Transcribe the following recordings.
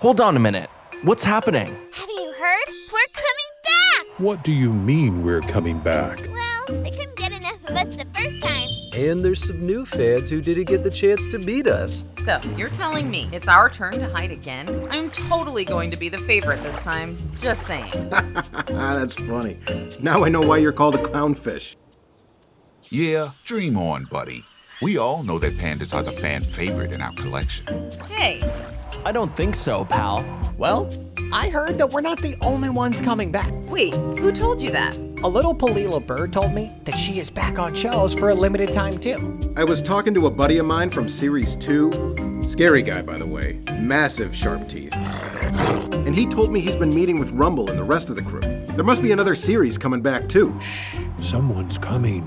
Hold on a minute. What's happening? Have you heard? We're coming back! What do you mean we're coming back? Well, they couldn't get enough of us the first time. And there's some new fans who didn't get the chance to meet us. So, you're telling me it's our turn to hide again? I'm totally going to be the favorite this time. Just saying. That's funny. Now I know why you're called a clownfish. Yeah, dream on, buddy. We all know that pandas are the fan favorite in our collection. Hey, I don't think so, pal. Well, I heard that we're not the only ones coming back. wait, who told you that? A little Palila bird told me that she is back on shelves for a limited time too. I was talking to a buddy of mine from Series 2. Scary guy, by the way. Massive sharp teeth. And he told me he's been meeting with Rumble and the rest of the crew. There must be another series coming back too. Someone's coming.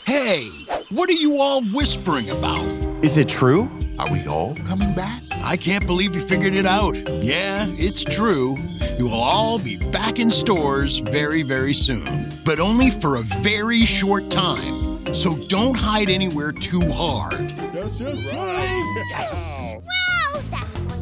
Hey, what are you all whispering about? Is it true? Are we all coming back? I can't believe you figured it out. Yeah, it's true. You will all be back in stores very, very soon, but only for a very short time. So don't hide anywhere too hard. Wow, that's